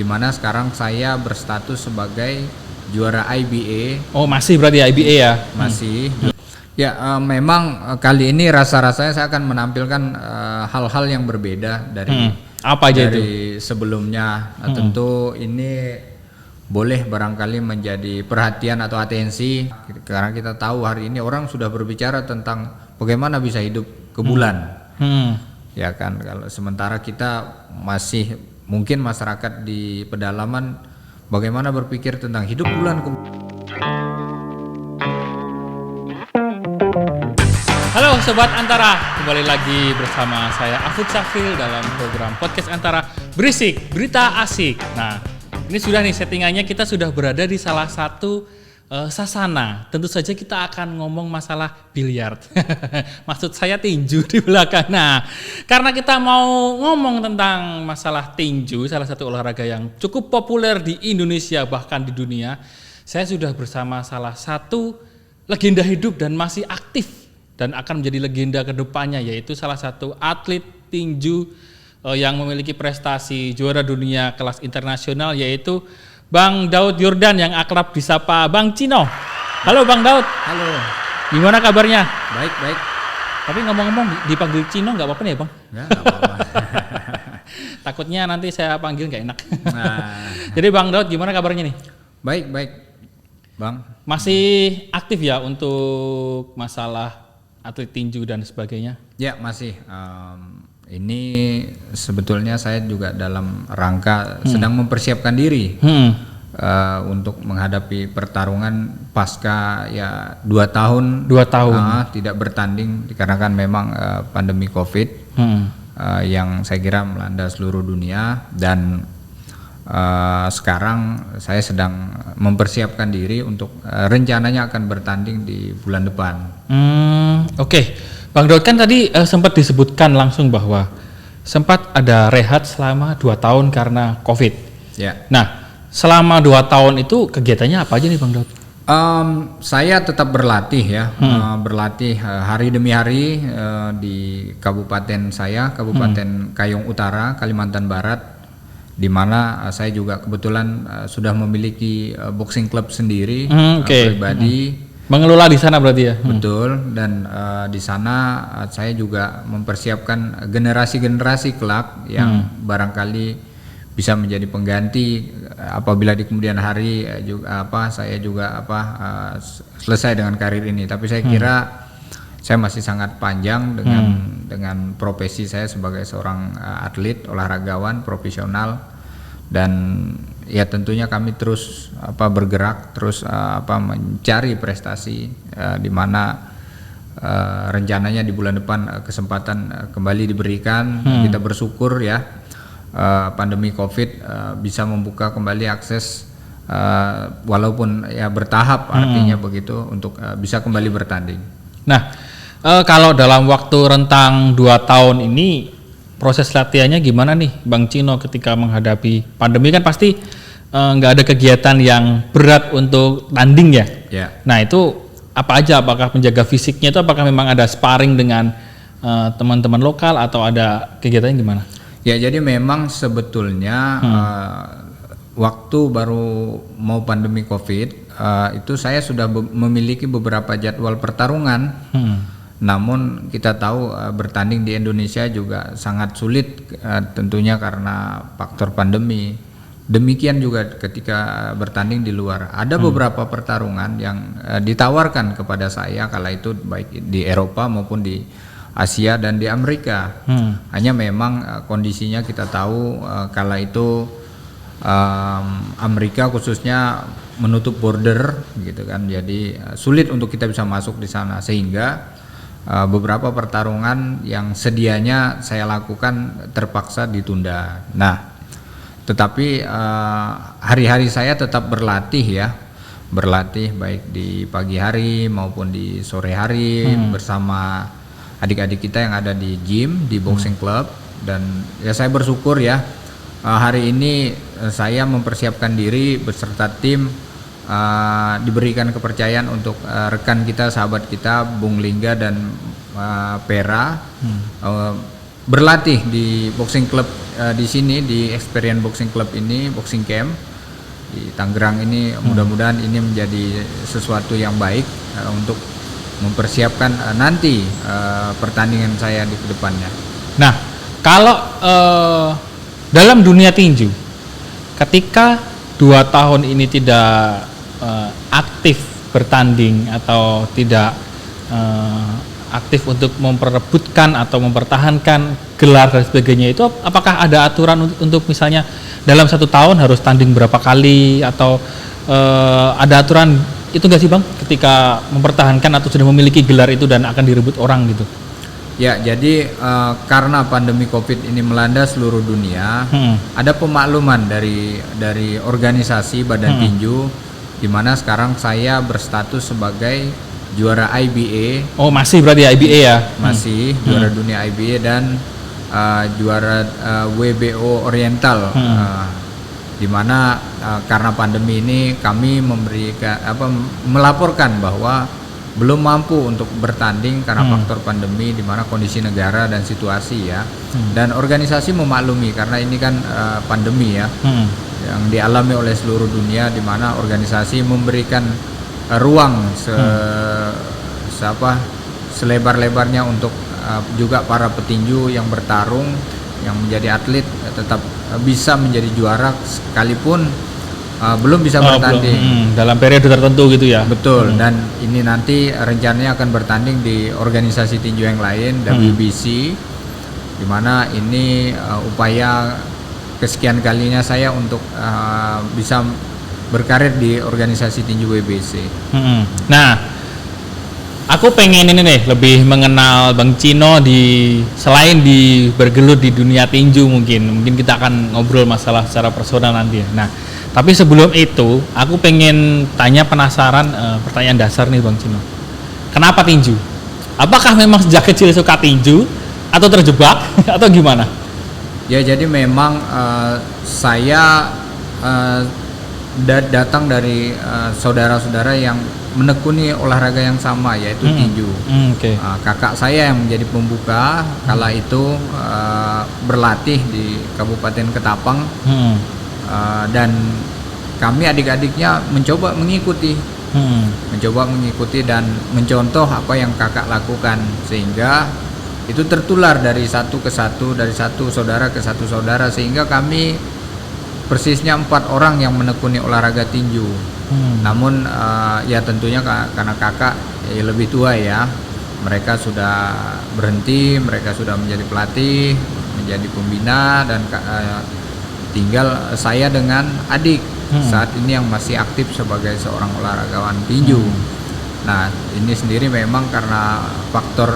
di mana sekarang saya berstatus sebagai juara IBA. Oh, masih berarti IBA ya? Masih. Ya, memang kali ini rasa-rasanya saya akan menampilkan hal-hal yang berbeda dari apa aja dari sebelumnya. Tentu ini boleh barangkali menjadi perhatian atau atensi karena kita tahu hari ini orang sudah berbicara tentang bagaimana bisa hidup ke bulan. Ya kan, kalau sementara kita masih mungkin masyarakat di pedalaman bagaimana berpikir tentang hidup bulan ke. Halo Sobat Antara, kembali lagi bersama saya Afud Syafil dalam program Podcast Antara Berisik, Berita Asik. Nah, ini sudah nih settingannya, kita sudah berada di salah satu sasana. Tentu saja kita akan ngomong masalah biliar. Maksud saya tinju di belakang. Nah, karena kita mau ngomong tentang masalah tinju, salah satu olahraga yang cukup populer di Indonesia bahkan di dunia, saya sudah bersama salah satu legenda hidup dan masih aktif dan akan menjadi legenda ke depannya, yaitu salah satu atlet tinju yang memiliki prestasi juara dunia kelas internasional, yaitu Bang Daud Yordan yang akrab disapa Bang Cino. Halo Bang Daud. Halo. Gimana kabarnya? Baik, baik. Tapi ngomong-ngomong dipanggil Cino nggak apa-apa nih ya Bang? Ya, nggak apa-apa. Takutnya nanti saya panggil nggak enak. Nah. Jadi Bang Daud gimana kabarnya nih? Baik, baik. Bang. Masih aktif ya untuk masalah atlet tinju dan sebagainya? Ya, masih. Ini sebetulnya saya juga dalam rangka sedang mempersiapkan diri untuk menghadapi pertarungan pasca ya 2 tahun tidak bertanding dikarenakan memang pandemi COVID yang saya kira melanda seluruh dunia, dan sekarang saya sedang mempersiapkan diri untuk rencananya akan bertanding di bulan depan. Oke. Bang Daud kan tadi sempat disebutkan langsung bahwa sempat ada rehat selama 2 tahun karena COVID. Ya. Nah, selama 2 tahun itu kegiatannya apa aja nih Bang Daud? Saya tetap berlatih ya, berlatih hari demi hari di kabupaten saya, Kabupaten Kayong Utara, Kalimantan Barat, di mana saya juga kebetulan sudah memiliki boxing club sendiri pribadi. Mengelola di sana berarti ya? Betul, dan di sana saya juga mempersiapkan generasi-generasi kelak yang barangkali bisa menjadi pengganti apabila di kemudian hari saya juga selesai dengan karir ini. Tapi saya kira saya masih sangat panjang dengan profesi saya sebagai seorang atlet olahragawan profesional, dan ya tentunya kami terus bergerak terus mencari prestasi di mana rencananya di bulan depan kesempatan kembali diberikan. Kita bersyukur ya pandemi COVID bisa membuka kembali akses walaupun ya bertahap artinya begitu untuk bisa kembali bertanding. Nah, kalau dalam waktu rentang 2 tahun ini proses latihannya gimana nih Bang Cino ketika menghadapi pandemi? Kan pasti nggak ada kegiatan yang berat untuk tanding ya? Ya. Nah itu apa aja? Apakah menjaga fisiknya itu apakah memang ada sparring dengan teman-teman lokal atau ada kegiatannya gimana? Ya, jadi memang sebetulnya waktu baru mau pandemi COVID itu saya sudah memiliki beberapa jadwal pertarungan. Namun kita tahu bertanding di Indonesia juga sangat sulit tentunya karena faktor pandemi. Demikian juga ketika bertanding di luar. Ada beberapa pertarungan yang ditawarkan kepada saya kala itu baik di Eropa maupun di Asia dan di Amerika. Hanya memang kondisinya kita tahu kala itu Amerika khususnya menutup border gitu kan. Jadi sulit untuk kita bisa masuk di sana, sehingga beberapa pertarungan yang sedianya saya lakukan terpaksa ditunda. Nah, tetapi hari-hari saya tetap berlatih ya, berlatih baik di pagi hari maupun di sore hari bersama adik-adik kita yang ada di gym, di boxing club. Dan ya saya bersyukur ya hari ini saya mempersiapkan diri beserta tim, diberikan kepercayaan untuk rekan kita, sahabat kita Bung Lingga dan Pera berlatih di boxing club di sini, di Experience Boxing Club ini, boxing camp di Tangerang ini. Mudah-mudahan ini menjadi sesuatu yang baik untuk mempersiapkan nanti pertandingan saya di kedepannya. Nah, kalau dalam dunia tinju, ketika 2 tahun ini tidak aktif bertanding atau tidak aktif untuk memperebutkan atau mempertahankan gelar dan sebagainya, itu apakah ada aturan untuk misalnya dalam 1 tahun harus tanding berapa kali, atau ada aturan itu nggak sih Bang, ketika mempertahankan atau sudah memiliki gelar itu dan akan direbut orang gitu? Ya, jadi karena pandemi COVID ini melanda seluruh dunia, ada pemakluman dari organisasi Badan Tinju, di mana sekarang saya berstatus sebagai juara IBA. Oh, masih berarti IBA ya? Masih juara dunia IBA dan juara WBO Oriental. Di mana karena pandemi ini kami melaporkan bahwa belum mampu untuk bertanding karena faktor pandemi, di mana kondisi negara dan situasi ya. Dan organisasi memaklumi karena ini kan pandemi ya, yang dialami oleh seluruh dunia, di mana organisasi memberikan ruang selebar-lebarnya untuk juga para petinju yang bertarung, yang menjadi atlet tetap bisa menjadi juara sekalipun belum bisa bertanding dalam periode tertentu gitu ya. Betul. Dan ini nanti rencananya akan bertanding di organisasi tinju yang lain, WBC, di mana ini upaya kesekian kalinya saya untuk bisa berkarir di organisasi tinju WBC. Nah, aku pengen ini nih lebih mengenal Bang Cino selain di bergelut di dunia tinju, mungkin kita akan ngobrol masalah secara personal nanti ya. Nah, tapi sebelum itu aku pengen penasaran pertanyaan dasar nih Bang Cino. Kenapa tinju? Apakah memang sejak kecil suka tinju atau terjebak atau gimana? Ya, jadi memang saya datang dari saudara-saudara yang menekuni olahraga yang sama, yaitu tinju. Kakak saya yang menjadi pembuka kala itu berlatih di Kabupaten Ketapang, dan kami adik-adiknya mencoba mengikuti dan mencontoh apa yang kakak lakukan, sehingga itu tertular dari satu ke satu, dari satu saudara ke satu saudara, sehingga kami persisnya 4 orang yang menekuni olahraga tinju. Namun ya tentunya karena kakak lebih tua ya, mereka sudah berhenti, mereka sudah menjadi pelatih, menjadi pembina, dan tinggal saya dengan adik saat ini yang masih aktif sebagai seorang olahragawan tinju. Nah, ini sendiri memang karena faktor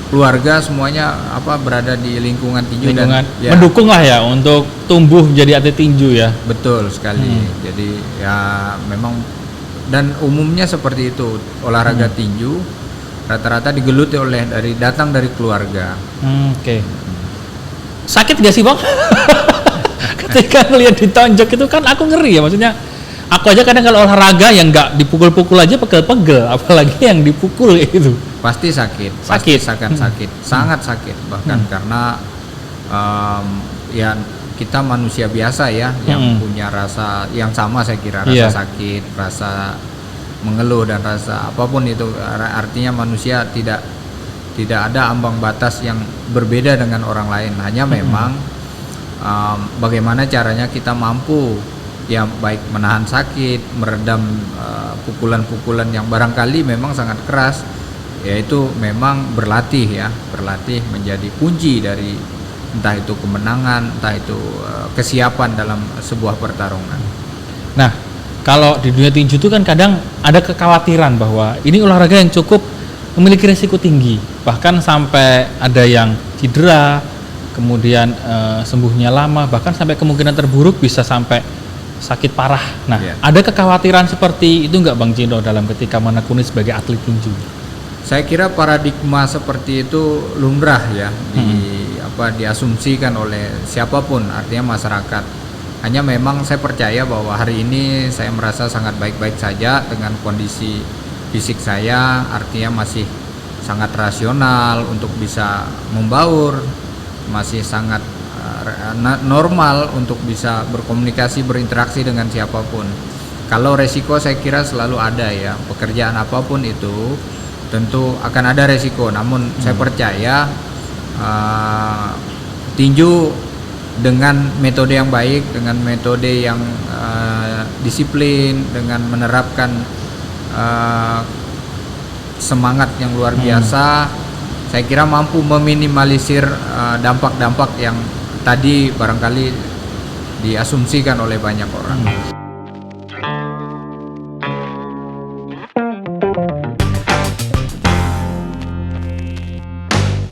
keluarga semuanya berada di lingkungan tinju dan ya, mendukung lah ya untuk tumbuh menjadi atlet tinju ya. Betul sekali. Jadi ya memang, dan umumnya seperti itu, olahraga tinju rata-rata digeluti datang dari keluarga. Sakit gak sih Bang? Ketika ngelihat ditonjok itu kan aku ngeri ya, maksudnya aku aja kadang kalau olahraga yang nggak dipukul-pukul aja pegel-pegel, apalagi yang dipukul itu. Pasti sakit. Sangat sakit bahkan, karena ya kita manusia biasa ya, yang punya rasa yang sama, saya kira rasa sakit, rasa mengeluh, dan rasa apapun itu. Artinya manusia tidak ada ambang batas yang berbeda dengan orang lain, hanya memang bagaimana caranya kita mampu ya, baik menahan sakit, meredam pukulan-pukulan yang barangkali memang sangat keras, yaitu memang berlatih menjadi kunci dari entah itu kemenangan, entah itu kesiapan dalam sebuah pertarungan. Nah, kalau di dunia tinju itu kan kadang ada kekhawatiran bahwa ini olahraga yang cukup memiliki risiko tinggi, bahkan sampai ada yang cedera, kemudian sembuhnya lama, bahkan sampai kemungkinan terburuk bisa sampai sakit parah. Nah, ada kekhawatiran seperti itu nggak Bang Cino dalam ketika menekuni sebagai atlet tinju? Saya kira paradigma seperti itu lumrah ya, diasumsikan oleh siapapun, artinya masyarakat. Hanya memang saya percaya bahwa hari ini saya merasa sangat baik-baik saja dengan kondisi fisik saya, artinya masih sangat rasional untuk bisa membaur, masih sangat normal untuk bisa berkomunikasi, berinteraksi dengan siapapun. Kalau resiko saya kira selalu ada ya, pekerjaan apapun itu tentu akan ada resiko, namun saya percaya tinju dengan metode yang baik, dengan metode yang disiplin, dengan menerapkan semangat yang luar biasa, saya kira mampu meminimalisir dampak-dampak yang tadi barangkali diasumsikan oleh banyak orang.